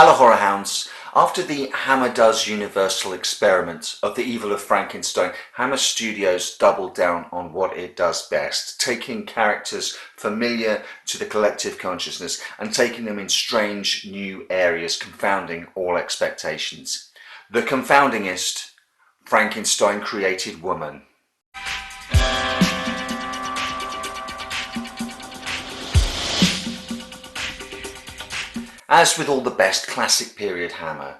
Hello Horror Hounds. After the Hammer Does Universal experiment of the evil of Frankenstein, Hammer Studios doubled down on what it does best, taking characters familiar to the collective consciousness and taking them in strange new areas, confounding all expectations. The confoundingest, Frankenstein Created Woman. As with all the best classic period Hammer,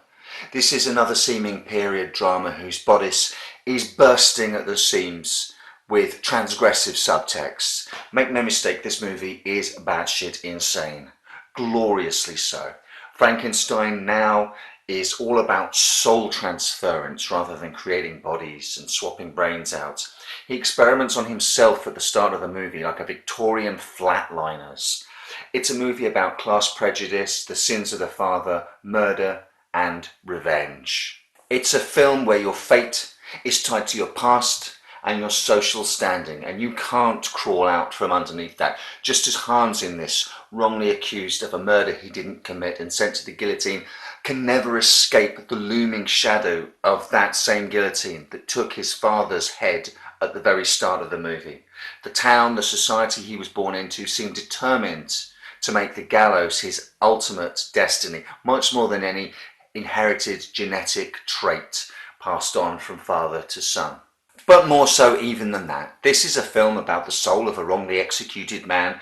this is another seeming period drama whose bodice is bursting at the seams with transgressive subtexts. Make no mistake, this movie is batshit insane. Gloriously so. Frankenstein now is all about soul transference rather than creating bodies and swapping brains out. He experiments on himself at the start of the movie like a Victorian Flatliners. It's a movie about class prejudice, the sins of the father, murder, and revenge. It's a film where your fate is tied to your past and your social standing, and you can't crawl out from underneath that. Just as Hans in this, wrongly accused of a murder he didn't commit and sent to the guillotine, can never escape the looming shadow of that same guillotine that took his father's head at the very start of the movie. The town, the society he was born into, seemed determined to make the gallows his ultimate destiny, much more than any inherited genetic trait passed on from father to son. But more so even than that, this is a film about the soul of a wrongly executed man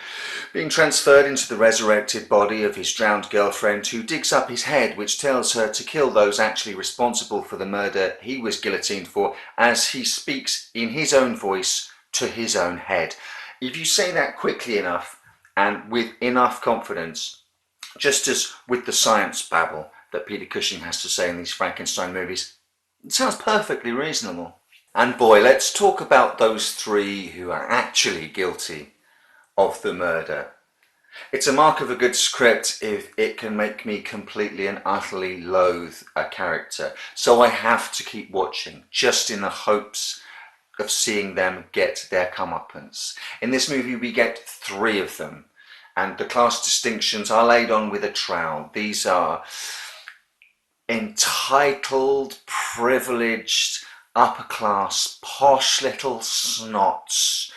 being transferred into the resurrected body of his drowned girlfriend, who digs up his head, which tells her to kill those actually responsible for the murder he was guillotined for, as he speaks in his own voice to his own head. If you say that quickly enough and with enough confidence, just as with the science babble that Peter Cushing has to say in these Frankenstein movies, it sounds perfectly reasonable. And boy, let's talk about those three who are actually guilty of the murder. It's a mark of a good script if it can make me completely and utterly loathe a character. So I have to keep watching, just in the hopes of seeing them get their comeuppance. In this movie we get three of them, and the class distinctions are laid on with a trowel. These are entitled, privileged, upper-class, posh little snots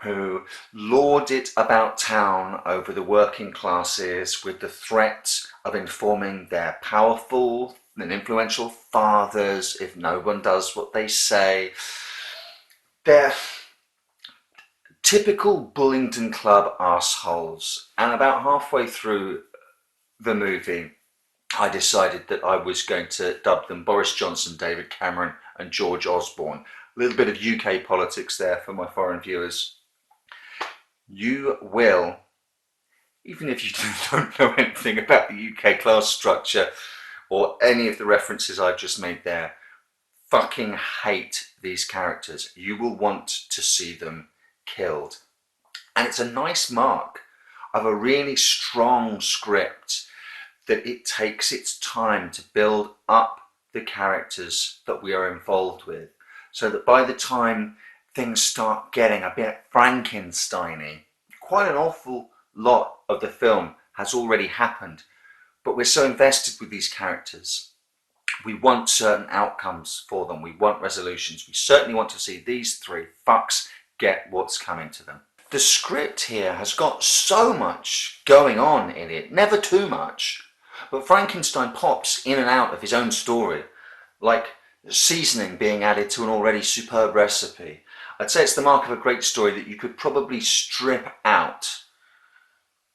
who lord it about town over the working classes with the threat of informing their powerful and influential fathers if no one does what they say. They're typical Bullingdon Club assholes, and about halfway through the movie I decided that I was going to dub them Boris Johnson, David Cameron and George Osborne. A little bit of UK politics there for my foreign viewers. You will, even if you don't know anything about the UK class structure or any of the references I've just made there, fucking hate these characters. You will want to see them killed. And it's a nice mark of a really strong script that it takes its time to build up the characters that we are involved with, so that by the time things start getting a bit Frankenstein-y, quite an awful lot of the film has already happened, but we're so invested with these characters. We want certain outcomes for them. We want resolutions. We certainly want to see these three fucks get what's coming to them. The script here has got so much going on in it, never too much. But Frankenstein pops in and out of his own story, like seasoning being added to an already superb recipe. I'd say it's the mark of a great story that you could probably strip out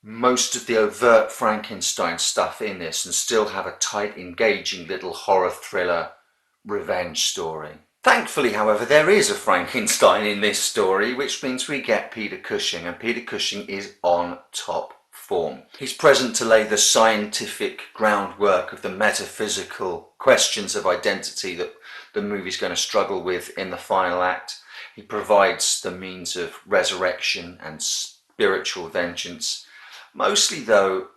most of the overt Frankenstein stuff in this and still have a tight, engaging little horror thriller revenge story. Thankfully, however, there is a Frankenstein in this story, which means we get Peter Cushing, and Peter Cushing is on top form. He's present to lay the scientific groundwork of the metaphysical questions of identity that the movie's going to struggle with in the final act. He provides the means of resurrection and spiritual vengeance. Mostly, though,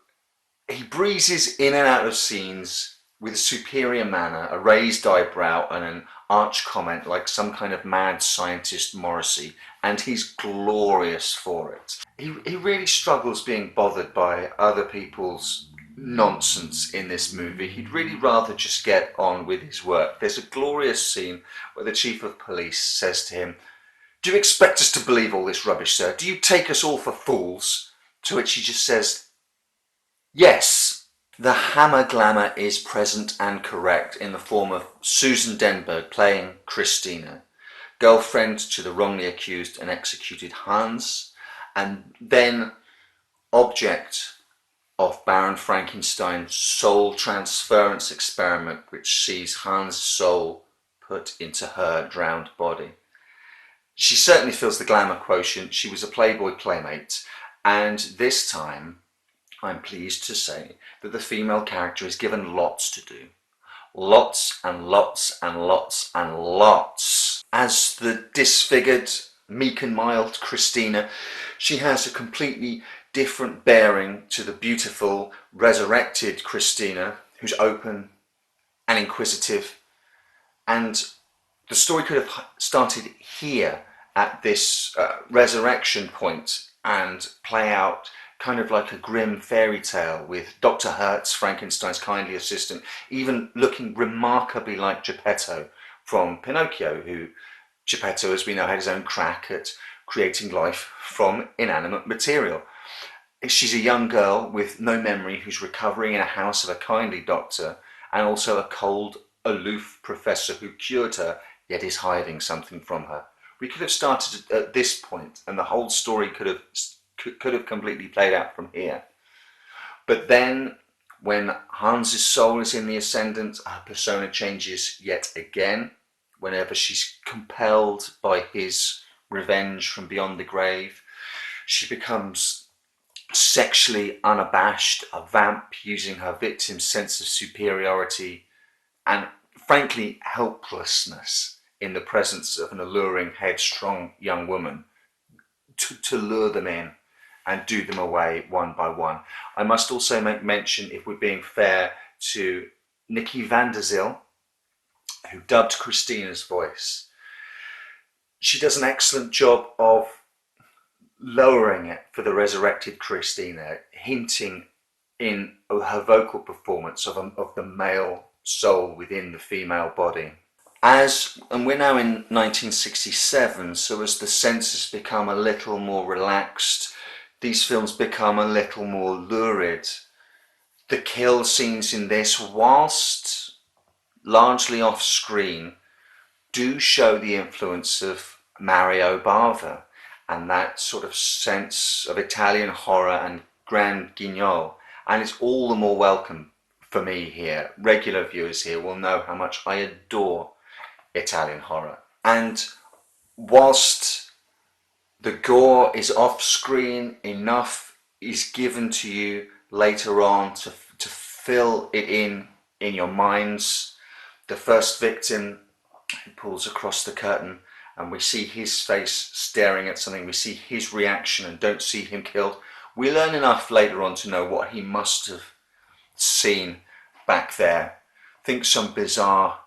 he breezes in and out of scenes with a superior manner, a raised eyebrow and an arch comment like some kind of mad scientist Morrissey, and he's glorious for it. He really struggles being bothered by other people's nonsense in this movie. He'd really rather just get on with his work. There's a glorious scene where the chief of police says to him, "Do you expect us to believe all this rubbish, sir? Do you take us all for fools?" To which he just says, "Yes." The hammer glamour is present and correct in the form of Susan Denberg playing Christina, girlfriend to the wrongly accused and executed Hans, and then object of Baron Frankenstein's soul transference experiment, which sees Hans' soul put into her drowned body. She certainly fills the glamour quotient. She was a Playboy playmate, and this time I'm pleased to say that the female character is given lots to do. Lots and lots and lots and lots. As the disfigured, meek and mild Christina, she has a completely different bearing to the beautiful, resurrected Christina, who's open and inquisitive. And the story could have started here at this resurrection point and play out kind of like a grim fairy tale with Dr. Hertz, Frankenstein's kindly assistant, even looking remarkably like Geppetto from Pinocchio, who Geppetto, as we know, had his own crack at creating life from inanimate material. She's a young girl with no memory who's recovering in a house of a kindly doctor and also a cold, aloof professor who cured her yet is hiding something from her. We could have started at this point and the whole story could have completely played out from here. But then when Hans's soul is in the ascendant, her persona changes yet again. Whenever she's compelled by his revenge from beyond the grave, she becomes sexually unabashed, a vamp using her victim's sense of superiority and frankly helplessness in the presence of an alluring, headstrong young woman to lure them in and do them away one by one. I must also make mention, if we're being fair, to Nikki van der Zyl, who dubbed Christina's voice. She does an excellent job of lowering it for the resurrected Christina, hinting in her vocal performance of the male soul within the female body. And we're now in 1967, so as the censors become a little more relaxed, these films become a little more lurid. The kill scenes in this, whilst largely off screen, do show the influence of Mario Bava and that sort of sense of Italian horror and grand guignol, and it's all the more welcome for me here. Regular viewers here will know how much I adore Italian horror. And whilst the gore is off screen, enough is given to you later on to fill it in your minds. The first victim who pulls across the curtain and we see his face staring at something, we see his reaction and don't see him killed. We learn enough later on to know what he must have seen back there. Think some bizarre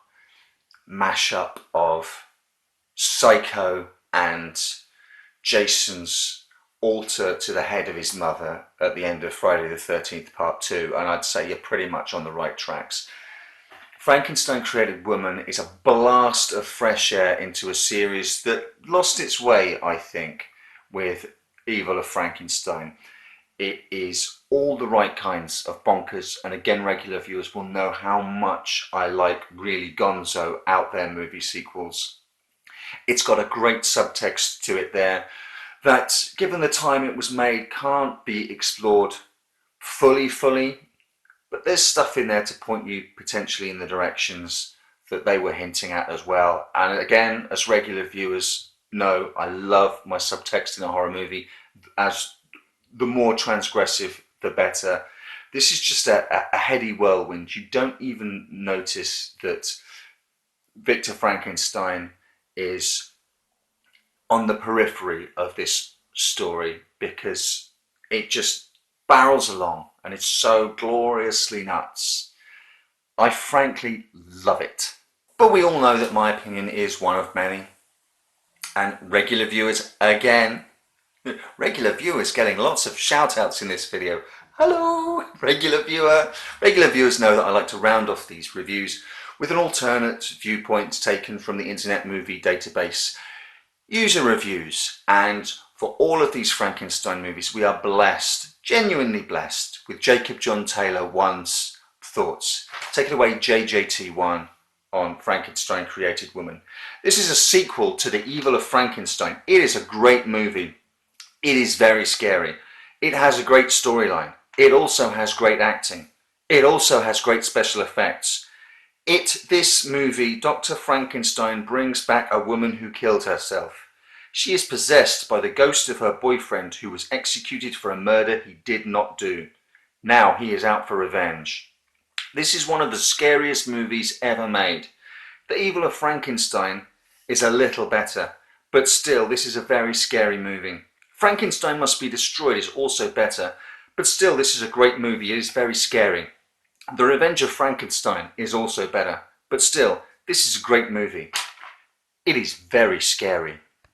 mashup of Psycho and Jason's altar to the head of his mother at the end of Friday the 13th Part 2, and I'd say you're pretty much on the right tracks. Frankenstein Created Woman is a blast of fresh air into a series that lost its way, I think, with Evil of Frankenstein. It is all the right kinds of bonkers, and again, regular viewers will know how much I like really gonzo out there movie sequels. It's got a great subtext to it there that, given the time it was made, can't be explored fully, but there's stuff in there to point you potentially in the directions that they were hinting at as well. And again, as regular viewers know, I love my subtext in a horror movie. As the more transgressive, the better. This is just a heady whirlwind. You don't even notice that Victor Frankenstein is on the periphery of this story because it just barrels along and it's so gloriously nuts. I frankly love it. But we all know that my opinion is one of many. And regular viewers, again, regular viewers getting lots of shout outs in this video. Hello, regular viewer. Regular viewers know that I like to round off these reviews with an alternate viewpoint taken from the Internet Movie Database user reviews. And for all of these Frankenstein movies, we are blessed, genuinely blessed, with Jacob John Taylor One's thoughts. Take it away, JJT1 on Frankenstein Created Woman. This is a sequel to The Evil of Frankenstein. It is a great movie. It is very scary. It has a great storyline. It also has great acting. It also has great special effects. This movie, Dr. Frankenstein brings back a woman who killed herself. She is possessed by the ghost of her boyfriend who was executed for a murder he did not do. Now he is out for revenge. This is one of the scariest movies ever made. The Evil of Frankenstein is a little better, but still this is a very scary movie. Frankenstein Must Be Destroyed is also better, but still this is a great movie. It is very scary. The Revenge of Frankenstein is also better, but still this is a great movie. It is very scary.